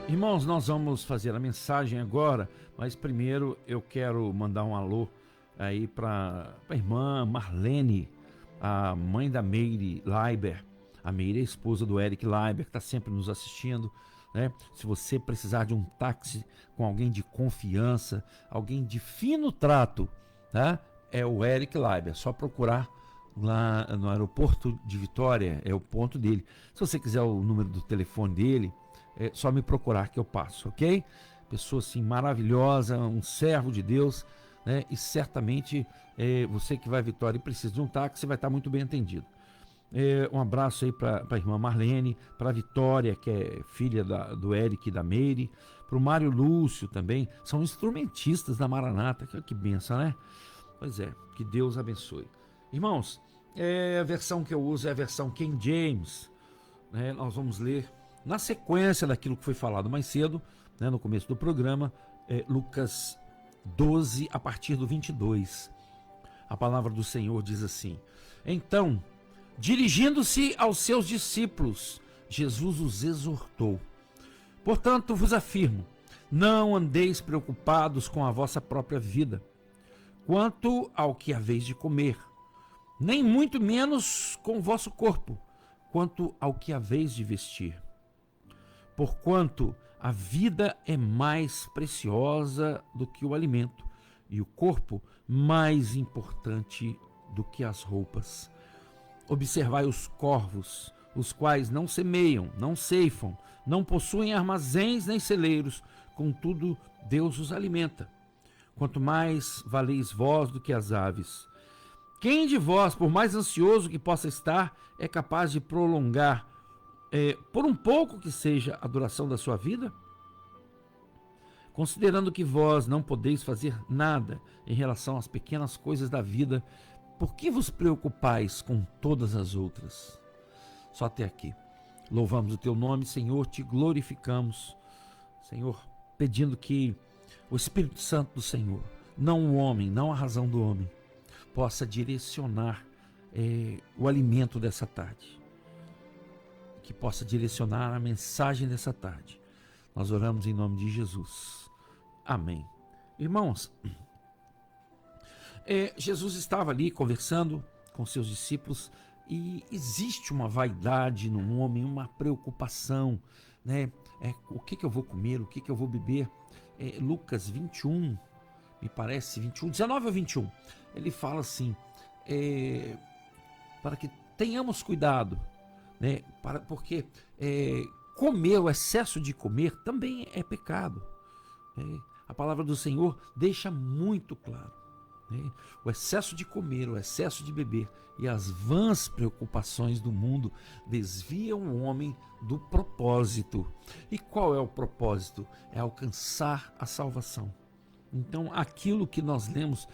Irmãos, nós vamos fazer a mensagem agora, mas primeiro eu quero mandar um alô aí para a irmã Marlene, a mãe da Meire Leiber. A Meire é a esposa do Eric Leiber, que está sempre nos assistindo, né? Se você precisar de um táxi com alguém de confiança, alguém de fino trato, tá? É o Eric Leiber, só procurar lá no aeroporto de Vitória, é o ponto dele. Se você quiser o número do telefone dele, é só me procurar que eu passo, ok? Pessoa assim maravilhosa, um servo de Deus, né? E certamente você que vai a Vitória e precisa de um táxi, vai estar muito bem atendido. Um abraço aí para a irmã Marlene, para a Vitória, que é filha do Eric e da Meire, para o Mário Lúcio também, são instrumentistas da Maranata, que benção, né? Pois é, que Deus abençoe. Irmãos, a versão que eu uso é a versão King James, né? Nós vamos ler na sequência daquilo que foi falado mais cedo, né, no começo do programa, Lucas 12, a partir do 22. A palavra do Senhor diz assim: Então, dirigindo-se aos seus discípulos, Jesus os exortou: Portanto, vos afirmo, não andeis preocupados com a vossa própria vida, quanto ao que haveis de comer, nem muito menos com o vosso corpo, quanto ao que haveis de vestir. Porquanto a vida é mais preciosa do que o alimento, e o corpo mais importante do que as roupas. Observai os corvos, os quais não semeiam, não ceifam, não possuem armazéns nem celeiros, contudo Deus os alimenta. Quanto mais valeis vós do que as aves. Quem de vós, por mais ansioso que possa estar, é capaz de prolongar, por um pouco que seja, a duração da sua vida? Considerando que vós não podeis fazer nada em relação às pequenas coisas da vida, por que vos preocupais com todas as outras? Só até aqui. Louvamos o teu nome, Senhor, te glorificamos, Senhor, pedindo que o Espírito Santo do Senhor, não o homem, não a razão do homem, possa direcionar o alimento dessa tarde, que possa direcionar a mensagem dessa tarde. Nós oramos em nome de Jesus. Amém. Irmãos, Jesus estava ali conversando com seus discípulos e existe uma vaidade no homem, uma preocupação, né? O que eu vou comer, o que eu vou beber? Lucas 21, me parece, 21, 19 ou 21, ele fala assim, para que tenhamos cuidado, né? Porque comer, o excesso de comer também é pecado, né? A palavra do Senhor deixa muito claro, né? O excesso de comer, o excesso de beber e as vãs preocupações do mundo desviam o homem do propósito. E qual é o propósito? É alcançar a salvação. Então, aquilo que nós lemos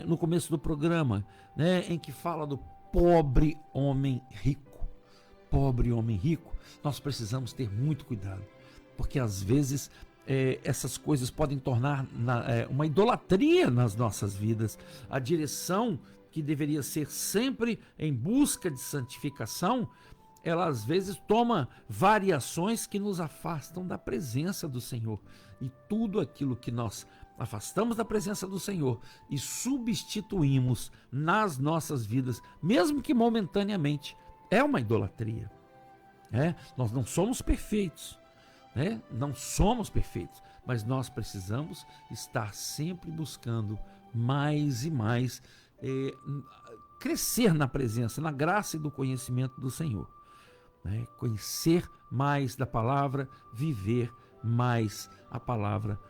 no começo do programa, né, em que fala do pobre homem rico, nós precisamos ter muito cuidado, porque às vezes essas coisas podem tornar uma idolatria nas nossas vidas. A direção que deveria ser sempre em busca de santificação, ela às vezes toma variações que nos afastam da presença do Senhor. E tudo aquilo que nós afastamos da presença do Senhor e substituímos nas nossas vidas, mesmo que momentaneamente, é uma idolatria. Nós não somos perfeitos, né? Não somos perfeitos, mas nós precisamos estar sempre buscando mais e mais crescer na presença, na graça e do conhecimento do Senhor, né? Conhecer mais da palavra, viver mais a palavra.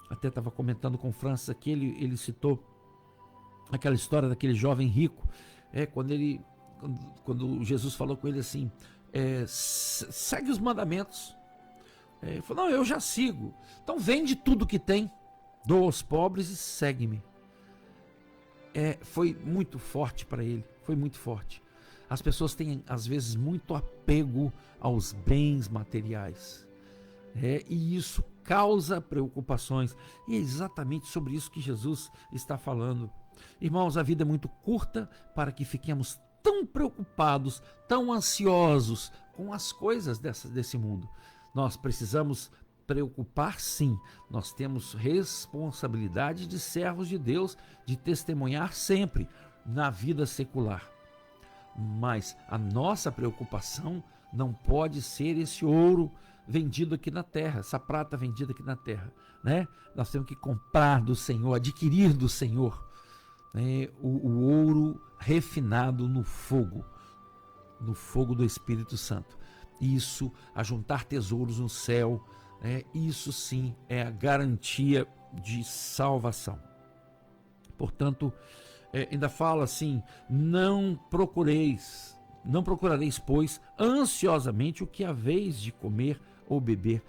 Até estava comentando com o Francis aqui, ele citou aquela história daquele jovem rico, quando Jesus falou com ele assim, segue os mandamentos. Ele falou, não, eu já sigo. Então vende tudo que tem, doa aos pobres e segue-me. Foi muito forte para ele, foi muito forte. As pessoas têm às vezes muito apego aos bens materiais, e isso causa preocupações, e é exatamente sobre isso que Jesus está falando. Irmãos, a vida é muito curta para que fiquemos tão preocupados, tão ansiosos com as coisas desse mundo. Nós precisamos preocupar, sim. Nós temos responsabilidade de servos de Deus, de testemunhar sempre na vida secular. Mas a nossa preocupação não pode ser esse ouro vendido aqui na terra, essa prata vendida aqui na terra, né? Nós temos que comprar do Senhor, adquirir do Senhor, né, o ouro refinado no fogo do Espírito Santo. Isso, ajuntar tesouros no céu, isso sim é a garantia de salvação. Portanto, ainda fala assim: não procurareis, pois, ansiosamente o que haveis de comer ou beber.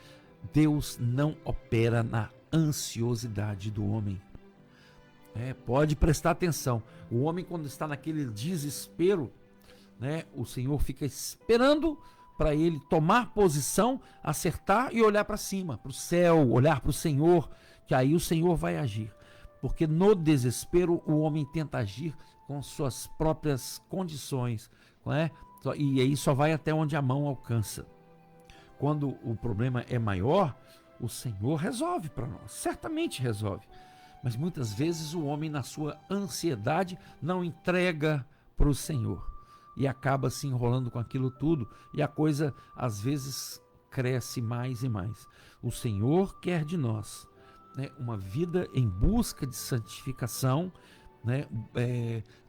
Deus não opera na ansiosidade do homem. Pode prestar atenção. O homem, quando está naquele desespero, o Senhor fica esperando para ele tomar posição, acertar e olhar para cima, para o céu, olhar para o Senhor, que aí o Senhor vai agir. Porque no desespero o homem tenta agir com suas próprias condições, e aí só vai até onde a mão alcança. Quando o problema é maior, o Senhor resolve para nós, certamente resolve. Mas muitas vezes o homem, na sua ansiedade, não entrega para o Senhor e acaba se enrolando com aquilo tudo, e a coisa às vezes cresce mais e mais. O Senhor quer de nós uma vida em busca de santificação,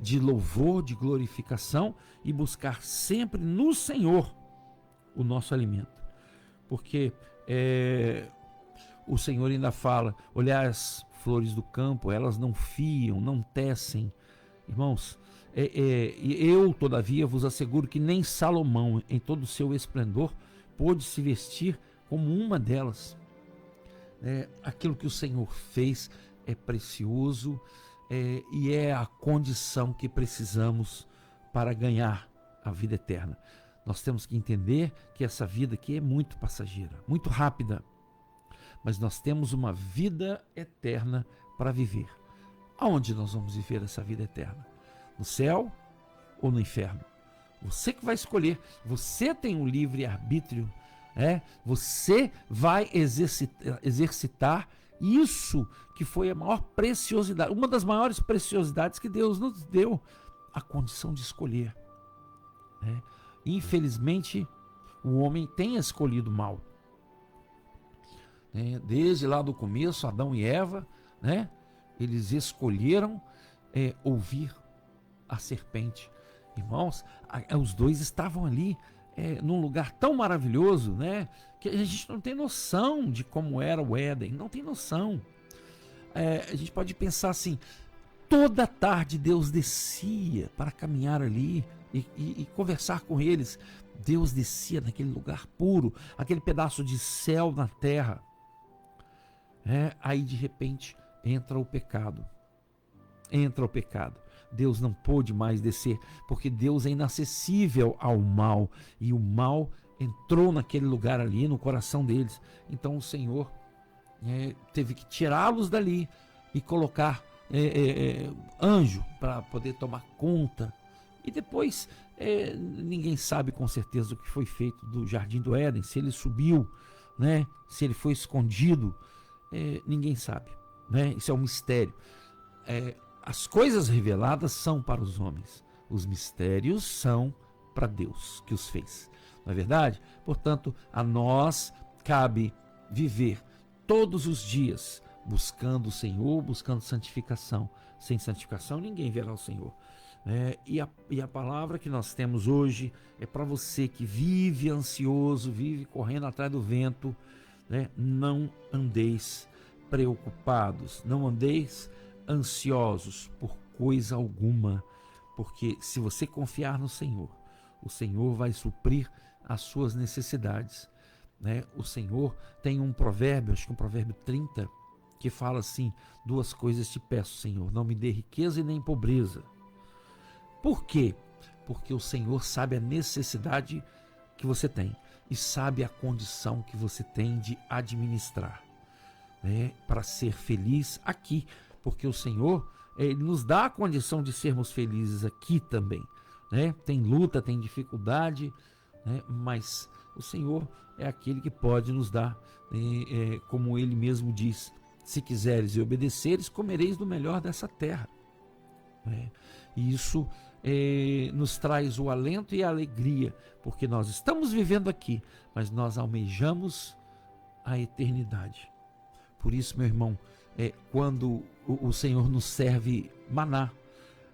de louvor, de glorificação, e buscar sempre no Senhor o nosso alimento. Porque o Senhor ainda fala: olhar as flores do campo, elas não fiam, não tecem. Irmãos, eu todavia vos asseguro que nem Salomão, em todo o seu esplendor, pôde se vestir como uma delas. Aquilo que o Senhor fez é precioso, e é a condição que precisamos para ganhar a vida eterna. Nós temos que entender que essa vida aqui é muito passageira, muito rápida, mas nós temos uma vida eterna para viver. Aonde nós vamos viver essa vida eterna? No céu ou no inferno? Você que vai escolher. Você tem um livre arbítrio. Você vai exercitar isso que foi a maior preciosidade, uma das maiores preciosidades que Deus nos deu, a condição de escolher. Infelizmente, o homem tem escolhido mal. Desde lá do começo, Adão e Eva, eles escolheram ouvir a serpente. Irmãos, os dois estavam ali num lugar tão maravilhoso, que a gente não tem noção de como era o Éden, não tem noção. A gente pode pensar assim: toda tarde Deus descia para caminhar ali e conversar com eles. Deus descia naquele lugar puro, aquele pedaço de céu na terra. Aí de repente entra o pecado. Deus não pôde mais descer, porque Deus é inacessível ao mal, e o mal entrou naquele lugar ali, no coração deles. Então o Senhor teve que tirá-los dali e colocar anjo para poder tomar conta. E depois ninguém sabe com certeza o que foi feito do Jardim do Éden, se ele subiu, se ele foi escondido, ninguém sabe, isso é um mistério. As coisas reveladas são para os homens, os mistérios são para Deus que os fez, não é verdade? Portanto, a nós cabe viver todos os dias buscando o Senhor, buscando santificação. Sem santificação ninguém verá o Senhor. E a palavra que nós temos hoje é para você que vive ansioso, vive correndo atrás do vento. Não andeis preocupados, não andeis ansiosos por coisa alguma, porque se você confiar no Senhor, o Senhor vai suprir as suas necessidades. O Senhor tem um provérbio, acho que um provérbio 30, que fala assim: duas coisas te peço, Senhor, não me dê riqueza e nem pobreza. Por quê? Porque o Senhor sabe a necessidade que você tem e sabe a condição que você tem de administrar, para ser feliz aqui, porque o Senhor ele nos dá a condição de sermos felizes aqui também. Tem luta, tem dificuldade, mas o Senhor é aquele que pode nos dar, como Ele mesmo diz, se quiseres e obedeceres, comereis do melhor dessa terra. E isso nos traz o alento e a alegria, porque nós estamos vivendo aqui, mas nós almejamos a eternidade. Por isso, meu irmão, quando o Senhor nos serve maná,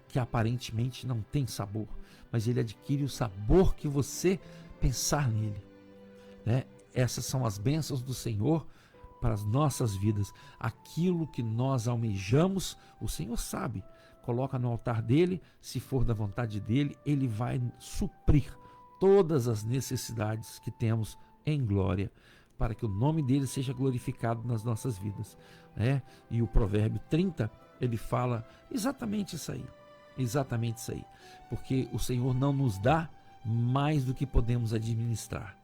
que aparentemente não tem sabor, mas ele adquire o sabor que você pensar nele. Essas são as bênçãos do Senhor para as nossas vidas. Aquilo que nós almejamos, o Senhor sabe. Coloca no altar dele, se for da vontade dele, ele vai suprir todas as necessidades que temos em glória, para que o nome dele seja glorificado nas nossas vidas. E o provérbio 30, ele fala exatamente isso aí, porque o Senhor não nos dá mais do que podemos administrar.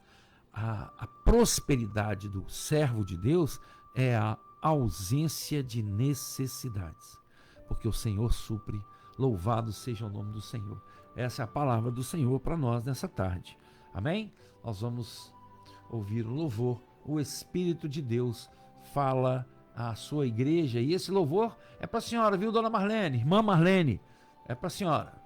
A prosperidade do servo de Deus é a ausência de necessidades, porque o Senhor supre. Louvado seja o nome do Senhor. Essa é a palavra do Senhor para nós nessa tarde. Amém? Nós vamos ouvir o louvor. O Espírito de Deus fala à sua igreja, e esse louvor é para a senhora, viu, dona Marlene? Irmã Marlene, é para a senhora.